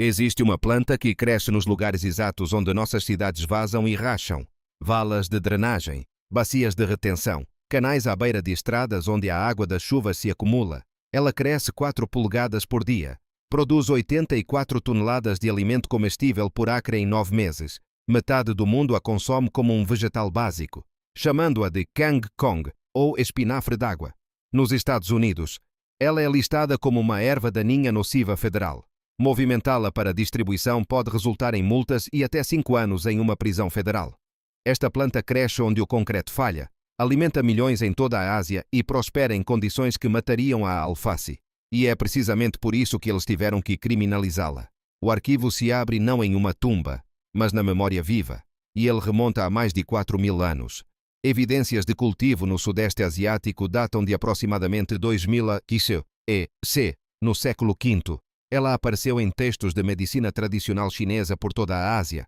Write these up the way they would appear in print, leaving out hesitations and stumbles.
Existe uma planta que cresce nos lugares exatos onde nossas cidades vazam e racham. Valas de drenagem, bacias de retenção, canais à beira de estradas onde a água das chuvas se acumula. Ela cresce 4 polegadas por dia. Produz 84 toneladas de alimento comestível por acre em 9 meses. Metade do mundo a consome como um vegetal básico, chamando-a de Kang Kong, ou espinafre d'água. Nos Estados Unidos, ela é listada como uma erva daninha nociva federal. Movimentá-la para distribuição pode resultar em multas e até 5 anos em uma prisão federal. Esta planta cresce onde o concreto falha, alimenta milhões em toda a Ásia e prospera em condições que matariam a alface. E é precisamente por isso que eles tiveram que criminalizá-la. O arquivo se abre não em uma tumba, mas na memória viva, e ele remonta a mais de 4.000 anos. Evidências de cultivo no Sudeste Asiático datam de aproximadamente 2000 a.C. No século V, ela apareceu em textos de medicina tradicional chinesa por toda a Ásia.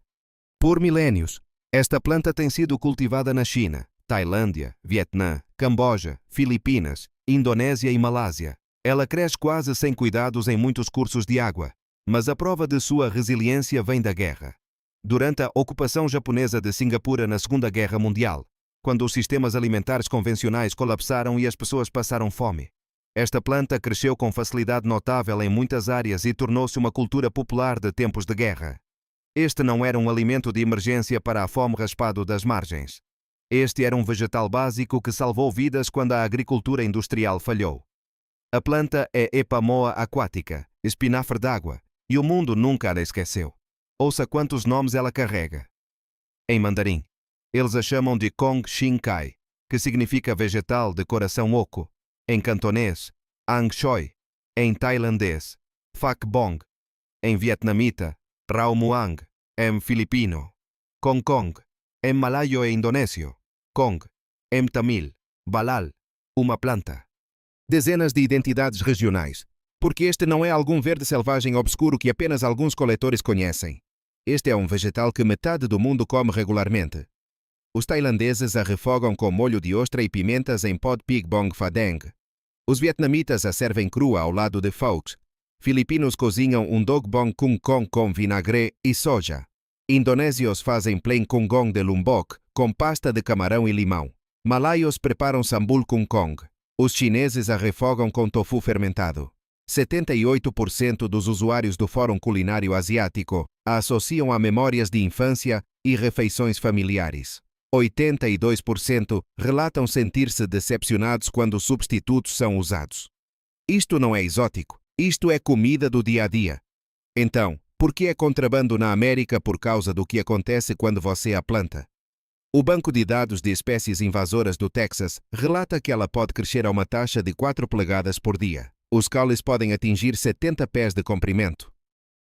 Por milénios, esta planta tem sido cultivada na China, Tailândia, Vietnã, Camboja, Filipinas, Indonésia e Malásia. Ela cresce quase sem cuidados em muitos cursos de água, mas a prova de sua resiliência vem da guerra. Durante a ocupação japonesa de Singapura na Segunda Guerra Mundial, quando os sistemas alimentares convencionais colapsaram e as pessoas passaram fome, esta planta cresceu com facilidade notável em muitas áreas e tornou-se uma cultura popular de tempos de guerra. Este não era um alimento de emergência para a fome raspado das margens. Este era um vegetal básico que salvou vidas quando a agricultura industrial falhou. A planta é Epamoa aquática, espinafre d'água, e o mundo nunca a esqueceu. Ouça quantos nomes ela carrega. Em mandarim, eles a chamam de Kong Shin Kai, que significa vegetal de coração oco. Em cantonês, Ang Choi. Em tailandês, Phak Bong. Em vietnamita, Rau Muang. Em filipino, Kong Kong. Em malaio e indonésio, Kong. Em tamil, Balal. Uma planta. Dezenas de identidades regionais, porque este não é algum verde selvagem obscuro que apenas alguns coletores conhecem. Este é um vegetal que metade do mundo come regularmente. Os tailandeses a refogam com molho de ostra e pimentas em Pod Pig Bong Phadeng. Os vietnamitas a servem crua ao lado de phoques. Filipinos cozinham um dog bong kung kong com vinagre e soja. Indonésios fazem plain kung gong de Lombok com pasta de camarão e limão. Malaios preparam sambul kung kong. Os chineses a refogam com tofu fermentado. 78% dos usuários do Fórum Culinário Asiático a associam a memórias de infância e refeições familiares. 82% relatam sentir-se decepcionados quando substitutos são usados. Isto não é exótico, isto é comida do dia a dia. Então, por que é contrabando na América por causa do que acontece quando você a planta? O Banco de Dados de Espécies Invasoras do Texas relata que ela pode crescer a uma taxa de 4 polegadas por dia. Os caules podem atingir 70 pés de comprimento.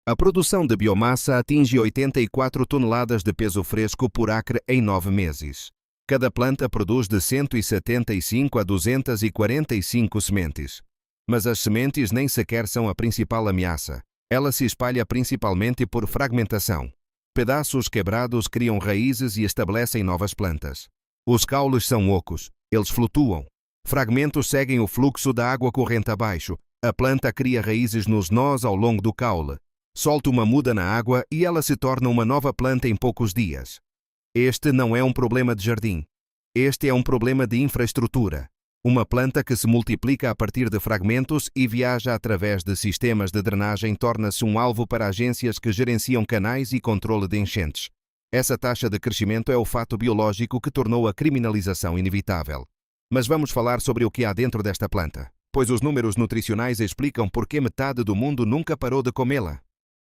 A produção de biomassa atinge 84 toneladas de peso fresco por acre em 9 meses. Cada planta produz de 175 a 245 sementes. Mas as sementes nem sequer são a principal ameaça. Ela se espalha principalmente por fragmentação. Pedaços quebrados criam raízes e estabelecem novas plantas. Os caules são ocos, eles flutuam. Fragmentos seguem o fluxo da água corrente abaixo. A planta cria raízes nos nós ao longo do caule. Solta uma muda na água e ela se torna uma nova planta em poucos dias. Este não é um problema de jardim. Este é um problema de infraestrutura. Uma planta que se multiplica a partir de fragmentos e viaja através de sistemas de drenagem torna-se um alvo para agências que gerenciam canais e controle de enchentes. Essa taxa de crescimento é o fato biológico que tornou a criminalização inevitável. Mas vamos falar sobre o que há dentro desta planta, pois os números nutricionais explicam por que metade do mundo nunca parou de comê-la.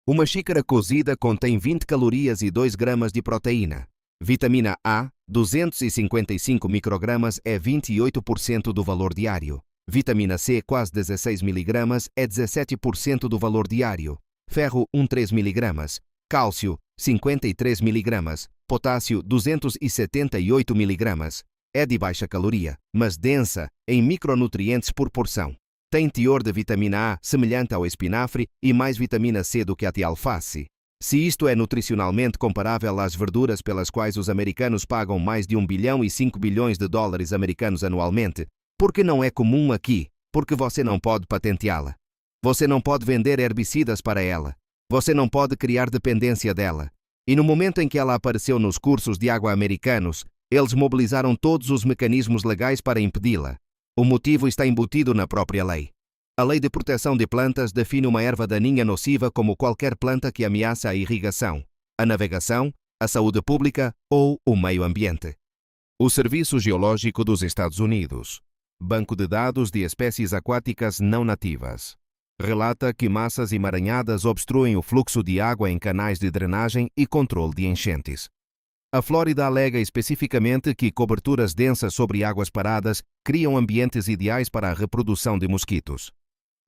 Uma xícara cozida contém 20 calorias e 2 gramas de proteína. Vitamina A, 255 microgramas, é 28% do valor diário. Vitamina C, quase 16 miligramas, é 17% do valor diário. Ferro, 13 miligramas. Cálcio, 53 miligramas. Potássio, 278 miligramas. É de baixa caloria, mas densa em micronutrientes por porção. Tem teor de vitamina A semelhante ao espinafre e mais vitamina C do que a de alface. Se isto é nutricionalmente comparável às verduras pelas quais os americanos pagam mais de 1 bilhão e 5 bilhões de dólares americanos anualmente, por que não é comum aqui? Porque você não pode patenteá-la. Você não pode vender herbicidas para ela. Você não pode criar dependência dela. E no momento em que ela apareceu nos cursos de água americanos, eles mobilizaram todos os mecanismos legais para impedi-la. O motivo está embutido na própria lei. A Lei de Proteção de Plantas define uma erva daninha nociva como qualquer planta que ameaça a irrigação, a navegação, a saúde pública ou o meio ambiente. O Serviço Geológico dos Estados Unidos, Banco de Dados de Espécies Aquáticas Não Nativas, relata que massas emaranhadas obstruem o fluxo de água em canais de drenagem e controle de enchentes. A Flórida alega especificamente que coberturas densas sobre águas paradas criam ambientes ideais para a reprodução de mosquitos.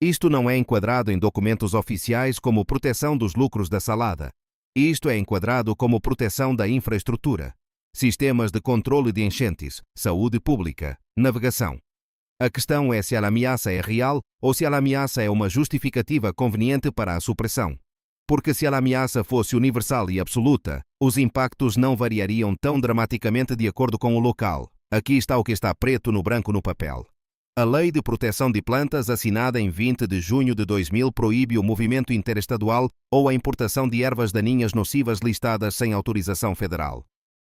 Isto não é enquadrado em documentos oficiais como proteção dos lucros da salada. Isto é enquadrado como proteção da infraestrutura, sistemas de controle de enchentes, saúde pública, navegação. A questão é se a ameaça é real ou se a ameaça é uma justificativa conveniente para a supressão. Porque se a ameaça fosse universal e absoluta, os impactos não variariam tão dramaticamente de acordo com o local. Aqui está o que está preto no branco no papel. A Lei de Proteção de Plantas, assinada em 20 de junho de 2000, proíbe o movimento interestadual ou a importação de ervas daninhas nocivas listadas sem autorização federal.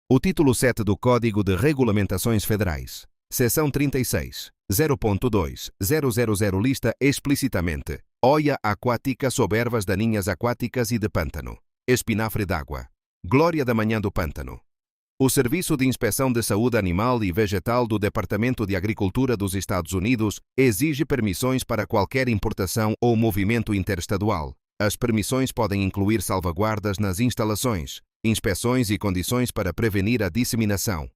O título 7 do Código de Regulamentações Federais, Seção 36, 0.2.000 lista explicitamente oia aquática sob ervas daninhas aquáticas e de pântano, espinafre d'água, glória da manhã do pântano. O Serviço de Inspeção de Saúde Animal e Vegetal do Departamento de Agricultura dos Estados Unidos exige permissões para qualquer importação ou movimento interestadual. As permissões podem incluir salvaguardas nas instalações, inspeções e condições para prevenir a disseminação.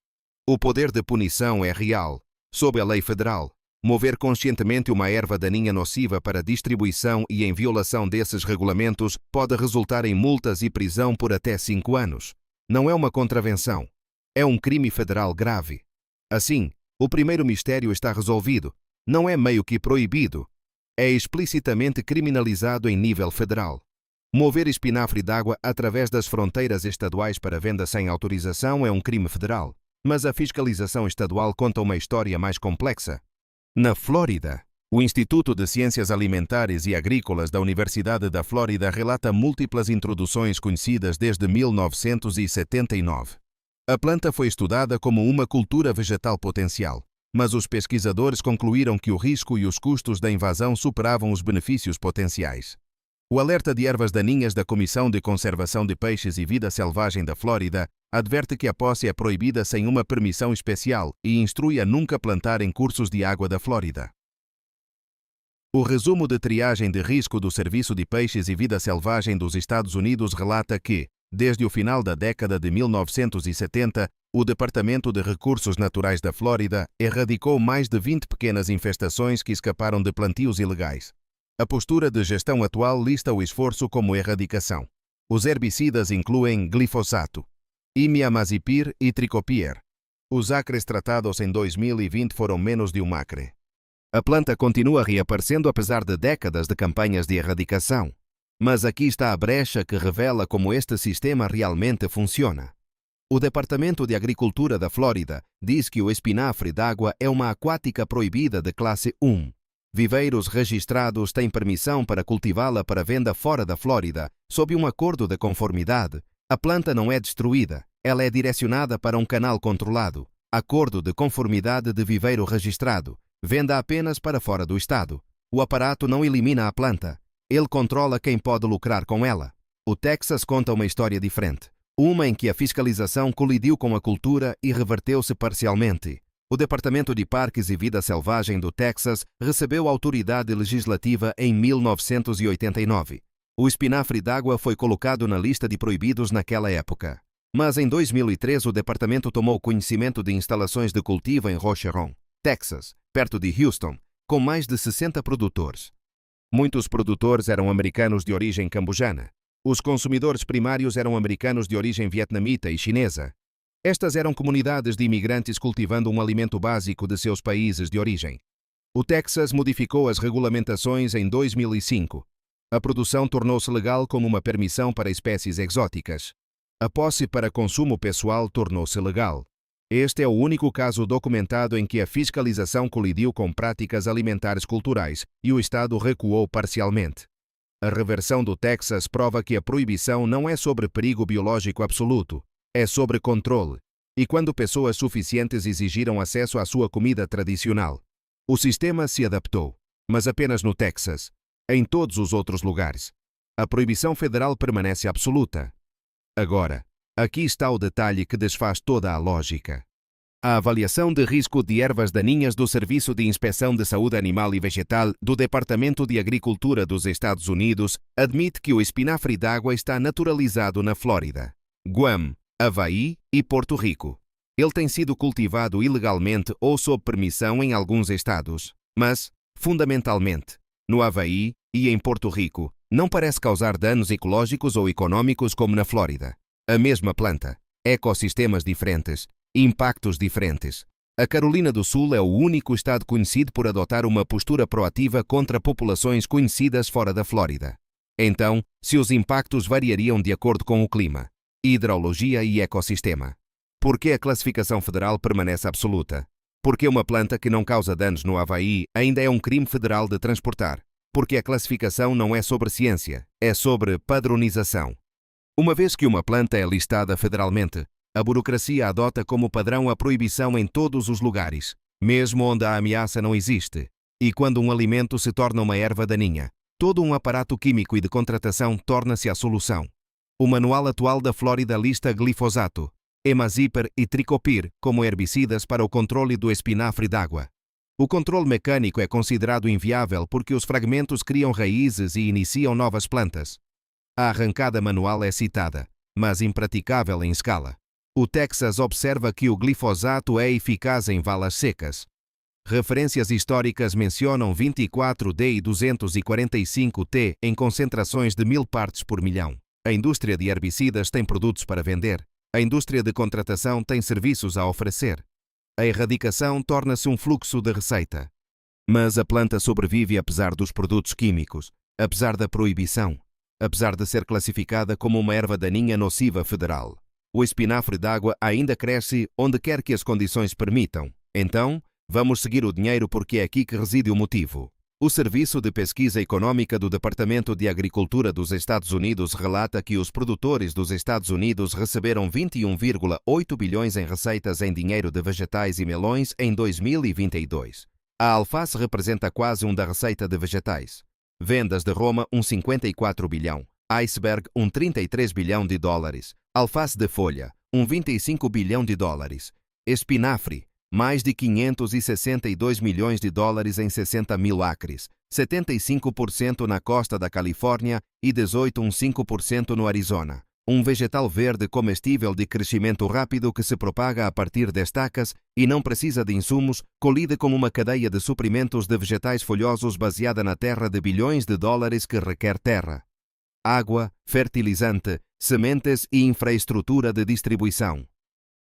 O poder de punição é real. Sob a lei federal, mover conscientemente uma erva daninha nociva para distribuição e em violação desses regulamentos pode resultar em multas e prisão por até 5 anos. Não é uma contravenção. É um crime federal grave. Assim, o primeiro mistério está resolvido. Não é meio que proibido. É explicitamente criminalizado em nível federal. Mover espinafre d'água através das fronteiras estaduais para venda sem autorização é um crime federal. Mas a fiscalização estadual conta uma história mais complexa. Na Flórida, o Instituto de Ciências Alimentares e Agrícolas da Universidade da Flórida relata múltiplas introduções conhecidas desde 1979. A planta foi estudada como uma cultura vegetal potencial, mas os pesquisadores concluíram que o risco e os custos da invasão superavam os benefícios potenciais. O alerta de ervas daninhas da Comissão de Conservação de Peixes e Vida Selvagem da Flórida adverte que a posse é proibida sem uma permissão especial e instrui a nunca plantar em cursos de água da Flórida. O resumo de triagem de risco do Serviço de Peixes e Vida Selvagem dos Estados Unidos relata que, desde o final da década de 1970, o Departamento de Recursos Naturais da Flórida erradicou mais de 20 pequenas infestações que escaparam de plantios ilegais. A postura de gestão atual lista o esforço como erradicação. Os herbicidas incluem glifosato, imiamazepir e tricopier. Os acres tratados em 2020 foram menos de um acre. A planta continua reaparecendo apesar de décadas de campanhas de erradicação. Mas aqui está a brecha que revela como este sistema realmente funciona. O Departamento de Agricultura da Flórida diz que o espinafre d'água é uma aquática proibida de classe 1. Viveiros registrados têm permissão para cultivá-la para venda fora da Flórida, sob um acordo de conformidade. A planta não é destruída, ela é direcionada para um canal controlado. Acordo de conformidade de viveiro registrado. Venda apenas para fora do estado. O aparato não elimina a planta. Ele controla quem pode lucrar com ela. O Texas conta uma história diferente. Uma em que a fiscalização colidiu com a cultura e reverteu-se parcialmente. O Departamento de Parques e Vida Selvagem do Texas recebeu autoridade legislativa em 1989. O espinafre d'água foi colocado na lista de proibidos naquela época. Mas em 2003 o departamento tomou conhecimento de instalações de cultivo em Rocheron, Texas, perto de Houston, com mais de 60 produtores. Muitos produtores eram americanos de origem cambojana. Os consumidores primários eram americanos de origem vietnamita e chinesa. Estas eram comunidades de imigrantes cultivando um alimento básico de seus países de origem. O Texas modificou as regulamentações em 2005. A produção tornou-se legal como uma permissão para espécies exóticas. A posse para consumo pessoal tornou-se legal. Este é o único caso documentado em que a fiscalização colidiu com práticas alimentares culturais e o Estado recuou parcialmente. A reversão do Texas prova que a proibição não é sobre perigo biológico absoluto, é sobre controle. E quando pessoas suficientes exigiram acesso à sua comida tradicional, o sistema se adaptou, mas apenas no Texas. Em todos os outros lugares, a proibição federal permanece absoluta. Agora, aqui está o detalhe que desfaz toda a lógica. A avaliação de risco de ervas daninhas do Serviço de Inspeção de Saúde Animal e Vegetal do Departamento de Agricultura dos Estados Unidos admite que o espinafre d'água está naturalizado na Flórida, Guam, Havaí e Porto Rico. Ele tem sido cultivado ilegalmente ou sob permissão em alguns estados, mas, fundamentalmente, no Havaí e em Porto Rico, não parece causar danos ecológicos ou econômicos como na Flórida. A mesma planta, ecossistemas diferentes, impactos diferentes. A Carolina do Sul é o único estado conhecido por adotar uma postura proativa contra populações conhecidas fora da Flórida. Então, se os impactos variariam de acordo com o clima, hidrologia e ecossistema, por que a classificação federal permanece absoluta? Porque uma planta que não causa danos no Havaí ainda é um crime federal de transportar? Porque a classificação não é sobre ciência, é sobre padronização. Uma vez que uma planta é listada federalmente, a burocracia adota como padrão a proibição em todos os lugares, mesmo onde a ameaça não existe. E quando um alimento se torna uma erva daninha, todo um aparato químico e de contratação torna-se a solução. O manual atual da Flórida lista glifosato, Emaziper e Tricopir como herbicidas para o controle do espinafre d'água. O controle mecânico é considerado inviável porque os fragmentos criam raízes e iniciam novas plantas. A arrancada manual é citada, mas impraticável em escala. O Texas observa que o glifosato é eficaz em valas secas. Referências históricas mencionam 24D e 245T em concentrações de 1000 partes por milhão. A indústria de herbicidas tem produtos para vender. A indústria de contratação tem serviços a oferecer. A erradicação torna-se um fluxo de receita. Mas a planta sobrevive apesar dos produtos químicos, apesar da proibição, apesar de ser classificada como uma erva daninha nociva federal. O espinafre d'água ainda cresce onde quer que as condições permitam. Então, vamos seguir o dinheiro porque é aqui que reside o motivo. O Serviço de Pesquisa Econômica do Departamento de Agricultura dos Estados Unidos relata que os produtores dos Estados Unidos receberam 21,8 bilhões em receitas em dinheiro de vegetais e melões em 2022. A alface representa quase da receita de vegetais. Vendas de Roma, 54 bilhão. Iceberg, 33 bilhão de dólares. Alface de folha, 25 bilhão de dólares. Espinafre, mais de 562 milhões de dólares em 60 mil acres, 75% na costa da Califórnia e 18,5% no Arizona. Um vegetal verde comestível de crescimento rápido que se propaga a partir de estacas e não precisa de insumos, colide como uma cadeia de suprimentos de vegetais folhosos baseada na terra de bilhões de dólares que requer terra, água, fertilizante, sementes e infraestrutura de distribuição.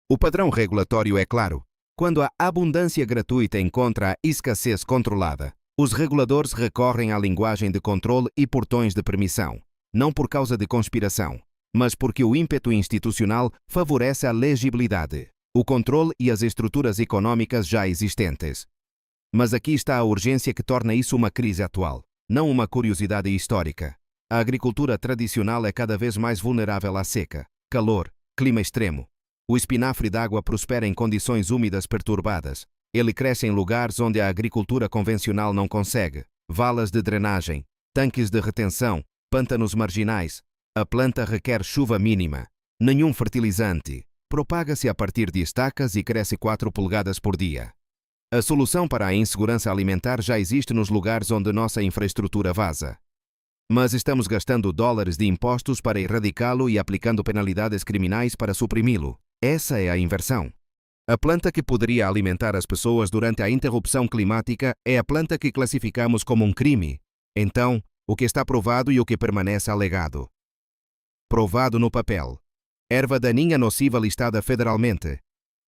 O padrão regulatório é claro. Quando a abundância gratuita encontra a escassez controlada, os reguladores recorrem à linguagem de controle e portões de permissão, não por causa de conspiração, mas porque o ímpeto institucional favorece a legibilidade, o controle e as estruturas econômicas já existentes. Mas aqui está a urgência que torna isso uma crise atual, não uma curiosidade histórica. A agricultura tradicional é cada vez mais vulnerável à seca, calor, clima extremo. O espinafre d'água prospera em condições úmidas perturbadas. Ele cresce em lugares onde a agricultura convencional não consegue. Valas de drenagem, tanques de retenção, pântanos marginais. A planta requer chuva mínima. Nenhum fertilizante. Propaga-se a partir de estacas e cresce 4 polegadas por dia. A solução para a insegurança alimentar já existe nos lugares onde nossa infraestrutura vaza. Mas estamos gastando dólares de impostos para erradicá-lo e aplicando penalidades criminais para suprimi-lo. Essa é a inversão. A planta que poderia alimentar as pessoas durante a interrupção climática é a planta que classificamos como um crime. Então, o que está provado e o que permanece alegado? Provado no papel. Erva daninha nociva listada federalmente.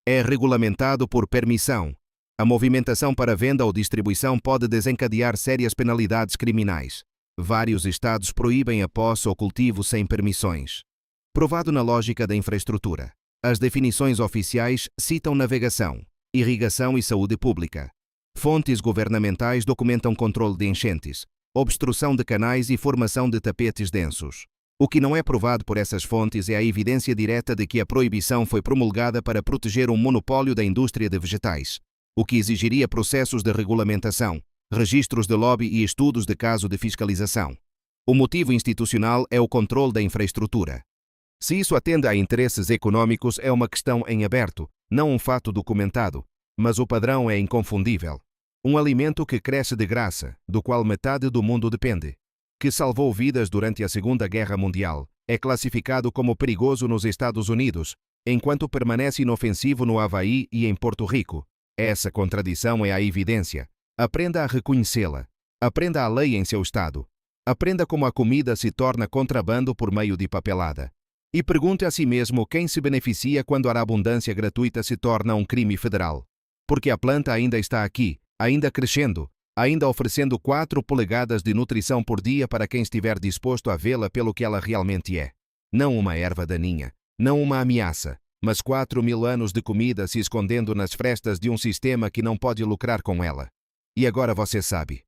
É regulamentado por permissão. A movimentação para venda ou distribuição pode desencadear sérias penalidades criminais. Vários estados proíbem a posse ou cultivo sem permissões. Provado na lógica da infraestrutura. As definições oficiais citam navegação, irrigação e saúde pública. Fontes governamentais documentam controle de enchentes, obstrução de canais e formação de tapetes densos. O que não é provado por essas fontes é a evidência direta de que a proibição foi promulgada para proteger um monopólio da indústria de vegetais, o que exigiria processos de regulamentação, registros de lobby e estudos de caso de fiscalização. O motivo institucional é o controle da infraestrutura. Se isso atende a interesses econômicos, é uma questão em aberto, não um fato documentado, mas o padrão é inconfundível. Um alimento que cresce de graça, do qual metade do mundo depende, que salvou vidas durante a Segunda Guerra Mundial, é classificado como perigoso nos Estados Unidos, enquanto permanece inofensivo no Havaí e em Porto Rico. Essa contradição é a evidência. Aprenda a reconhecê-la. Aprenda a lei em seu estado. Aprenda como a comida se torna contrabando por meio de papelada. E pergunte a si mesmo quem se beneficia quando a abundância gratuita se torna um crime federal. Porque a planta ainda está aqui, ainda crescendo, ainda oferecendo 4 polegadas de nutrição por dia para quem estiver disposto a vê-la pelo que ela realmente é. Não uma erva daninha, não uma ameaça, mas 4.000 anos de comida se escondendo nas frestas de um sistema que não pode lucrar com ela. E agora você sabe.